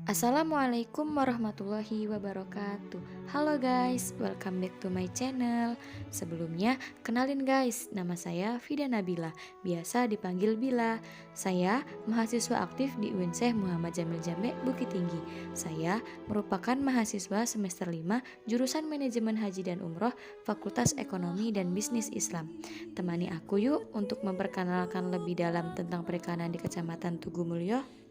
Assalamualaikum warahmatullahi wabarakatuh. Halo guys, welcome back to my channel. Sebelumnya, kenalin guys, nama saya Fida Nabila, biasa dipanggil Bila. Saya mahasiswa aktif di UIN Syekh Muhammad Jamil Jambe, Bukit Tinggi. Saya merupakan mahasiswa semester 5 jurusan Manajemen Haji dan Umroh, Fakultas Ekonomi dan Bisnis Islam. Temani aku yuk untuk memperkenalkan lebih dalam tentang perikanan di Kecamatan Tugu Mulyo.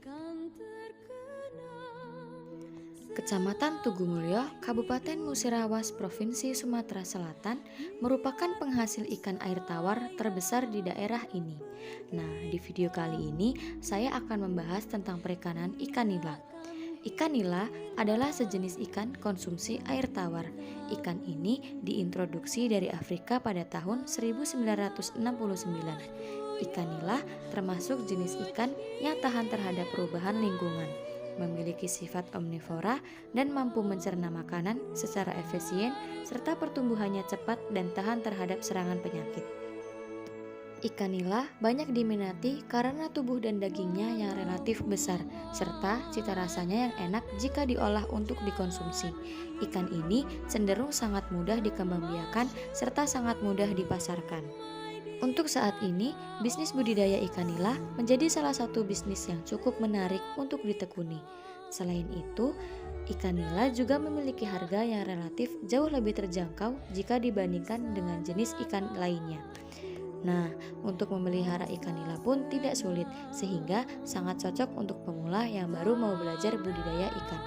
Kecamatan Tugu Mulyo, Kabupaten Musirawas, Provinsi Sumatera Selatan merupakan penghasil ikan air tawar terbesar di daerah ini. Nah, di video kali ini saya akan membahas tentang perikanan ikan nila. Ikan nila adalah sejenis ikan konsumsi air tawar. Ikan ini diintroduksi dari Afrika pada tahun 1969. Ikan nila termasuk jenis ikan yang tahan terhadap perubahan lingkungan, memiliki sifat omnivora dan mampu mencerna makanan secara efisien serta pertumbuhannya cepat dan tahan terhadap serangan penyakit. Ikan nila banyak diminati karena tubuh dan dagingnya yang relatif besar serta cita rasanya yang enak jika diolah untuk dikonsumsi. Ikan ini cenderung sangat mudah dikembangbiakan serta sangat mudah dipasarkan. Untuk saat ini, bisnis budidaya ikan nila menjadi salah satu bisnis yang cukup menarik untuk ditekuni. Selain itu, ikan nila juga memiliki harga yang relatif jauh lebih terjangkau jika dibandingkan dengan jenis ikan lainnya. Nah, untuk memelihara ikan nila pun tidak sulit, sehingga sangat cocok untuk pemula yang baru mau belajar budidaya ikan.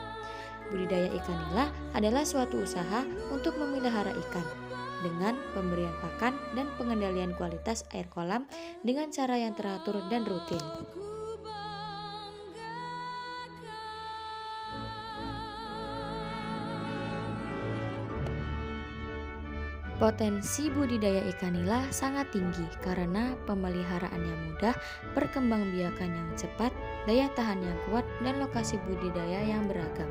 Budidaya ikan nila adalah suatu usaha untuk memelihara ikan dengan pemberian pakan dan pengendalian kualitas air kolam dengan cara yang teratur dan rutin. Potensi budidaya ikan nila sangat tinggi karena pemeliharaannya mudah, perkembangbiakan yang cepat, daya tahan yang kuat, dan lokasi budidaya yang beragam.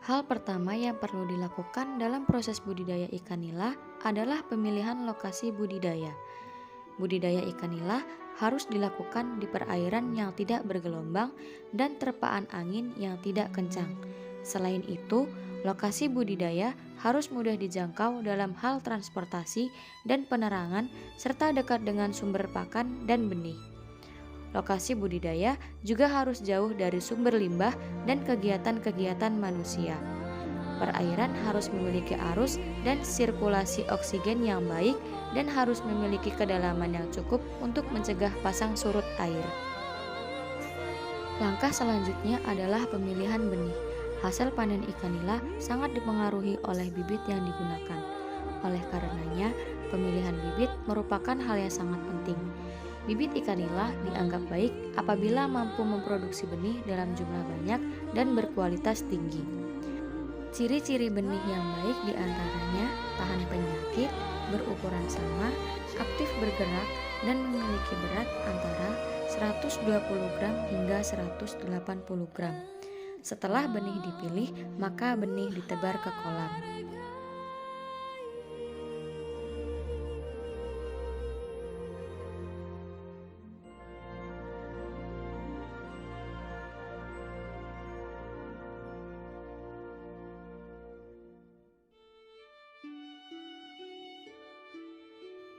Hal pertama yang perlu dilakukan dalam proses budidaya ikan nila adalah pemilihan lokasi budidaya. Budidaya ikan nila harus dilakukan di perairan yang tidak bergelombang dan terpaan angin yang tidak kencang. Selain itu, lokasi budidaya harus mudah dijangkau dalam hal transportasi dan penerangan serta dekat dengan sumber pakan dan benih. Lokasi budidaya juga harus jauh dari sumber limbah dan kegiatan-kegiatan manusia. Perairan harus memiliki arus dan sirkulasi oksigen yang baik dan harus memiliki kedalaman yang cukup untuk mencegah pasang surut air. Langkah selanjutnya adalah pemilihan benih. Hasil panen ikan nila sangat dipengaruhi oleh bibit yang digunakan. Oleh karenanya, pemilihan bibit merupakan hal yang sangat penting. Bibit ikan nila dianggap baik apabila mampu memproduksi benih dalam jumlah banyak dan berkualitas tinggi. Ciri-ciri benih yang baik diantaranya tahan penyakit, berukuran sama, aktif bergerak, dan memiliki berat antara 120 gram hingga 180 gram. Setelah benih dipilih, maka benih ditebar ke kolam.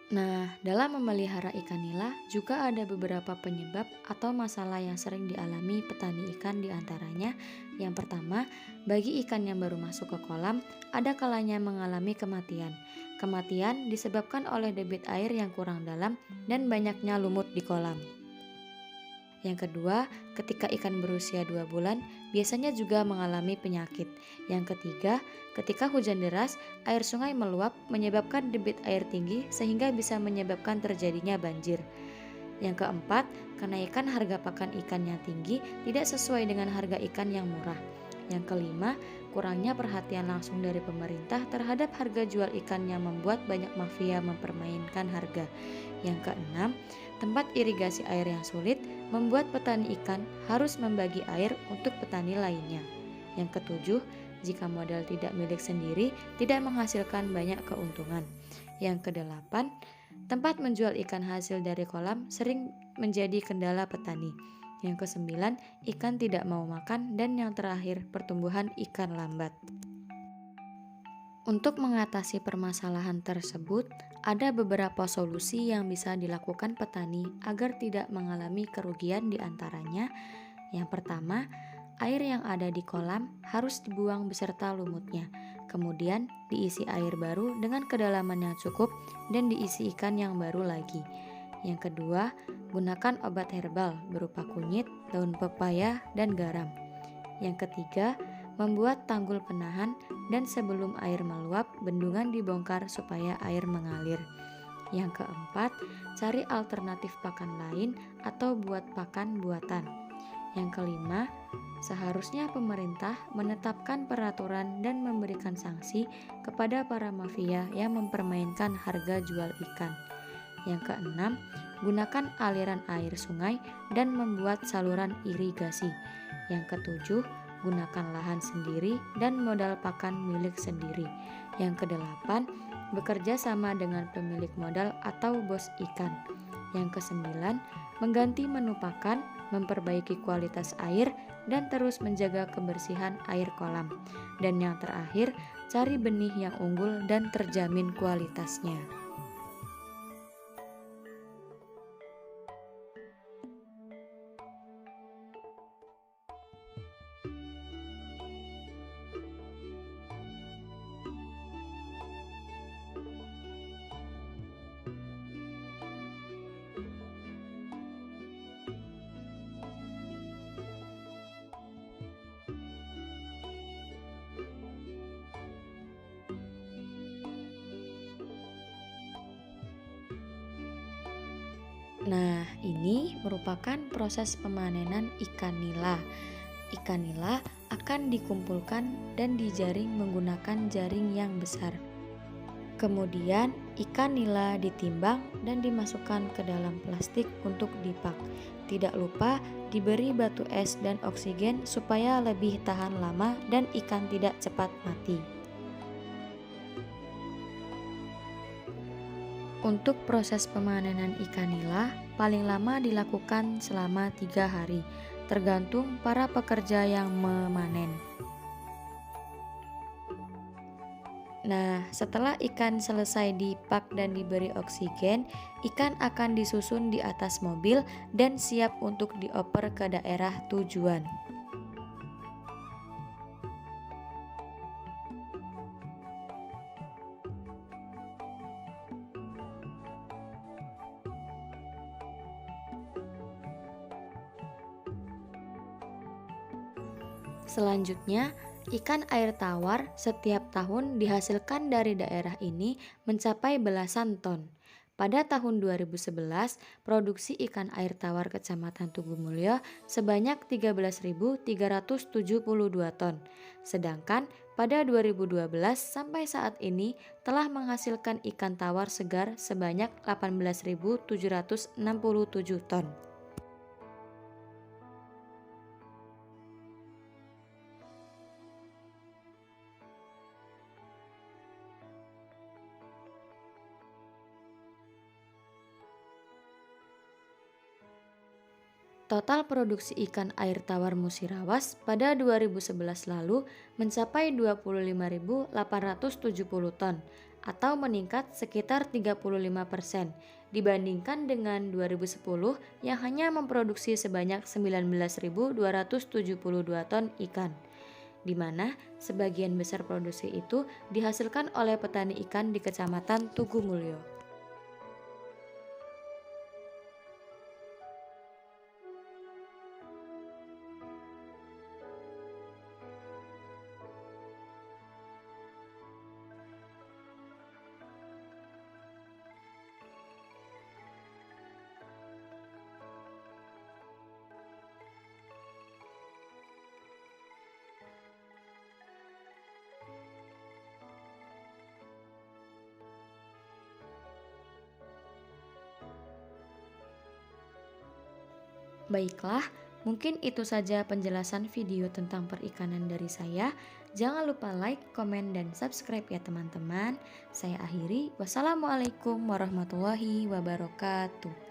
Nah, dalam memelihara ikan nila juga ada beberapa penyebab atau masalah yang sering dialami petani ikan diantaranya. Yang pertama, bagi ikan yang baru masuk ke kolam, ada kalanya mengalami kematian. Kematian disebabkan oleh debit air yang kurang dalam dan banyaknya lumut di kolam. Yang kedua, ketika ikan berusia 2 bulan, biasanya juga mengalami penyakit. Yang ketiga, ketika hujan deras, air sungai meluap menyebabkan debit air tinggi sehingga bisa menyebabkan terjadinya banjir. Yang keempat, kenaikan harga pakan ikan yang tinggi tidak sesuai dengan harga ikan yang murah. Yang kelima, kurangnya perhatian langsung dari pemerintah terhadap harga jual ikan yang membuat banyak mafia mempermainkan harga. Yang keenam, tempat irigasi air yang sulit membuat petani ikan harus membagi air untuk petani lainnya. Yang ketujuh, jika modal tidak milik sendiri, tidak menghasilkan banyak keuntungan. Yang kedelapan, tempat menjual ikan hasil dari kolam sering menjadi kendala petani. Yang kesembilan, ikan tidak mau makan. Dan yang terakhir, pertumbuhan ikan lambat. Untuk mengatasi permasalahan tersebut, ada beberapa solusi yang bisa dilakukan petani agar tidak mengalami kerugian di antaranya. Yang pertama, air yang ada di kolam harus dibuang beserta lumutnya. Kemudian diisi air baru dengan kedalaman yang cukup dan diisi ikan yang baru lagi. Yang kedua, gunakan obat herbal berupa kunyit, daun pepaya, dan garam. Yang ketiga, membuat tanggul penahan dan sebelum air meluap, bendungan dibongkar supaya air mengalir. Yang keempat, cari alternatif pakan lain atau buat pakan buatan. Yang kelima, seharusnya pemerintah menetapkan peraturan dan memberikan sanksi kepada para mafia yang mempermainkan harga jual ikan. Yang keenam, gunakan aliran air sungai dan membuat saluran irigasi. Yang ketujuh, gunakan lahan sendiri dan modal pakan milik sendiri. Yang kedelapan, bekerja sama dengan pemilik modal atau bos ikan. Yang kesembilan, mengganti menu pakan, memperbaiki kualitas air, dan terus menjaga kebersihan air kolam. Dan yang terakhir, cari benih yang unggul dan terjamin kualitasnya. Nah, ini merupakan proses pemanenan ikan nila. Ikan nila akan dikumpulkan dan dijaring menggunakan jaring yang besar. Kemudian, ikan nila ditimbang dan dimasukkan ke dalam plastik untuk dipak. Tidak lupa diberi batu es dan oksigen supaya lebih tahan lama dan ikan tidak cepat mati. Untuk proses pemanenan ikan nila paling lama dilakukan selama 3 hari, tergantung para pekerja yang memanen. Nah, setelah ikan selesai dipak dan diberi oksigen, ikan akan disusun di atas mobil dan siap untuk dioper ke daerah tujuan. Selanjutnya, ikan air tawar setiap tahun dihasilkan dari daerah ini mencapai belasan ton. Pada tahun 2011, produksi ikan air tawar Kecamatan Tugumulyo sebanyak 13.372 ton. Sedangkan pada 2012 sampai saat ini telah menghasilkan ikan tawar segar sebanyak 18.767 ton. Total produksi ikan air tawar Musirawas pada 2011 lalu mencapai 25.870 ton atau meningkat sekitar 35% dibandingkan dengan 2010 yang hanya memproduksi sebanyak 19.272 ton ikan, di mana sebagian besar produksi itu dihasilkan oleh petani ikan di Kecamatan Tugumulyo. Baiklah, mungkin itu saja penjelasan video tentang perikanan dari saya. Jangan lupa like, komen, dan subscribe ya teman-teman. Saya akhiri, wassalamualaikum warahmatullahi wabarakatuh.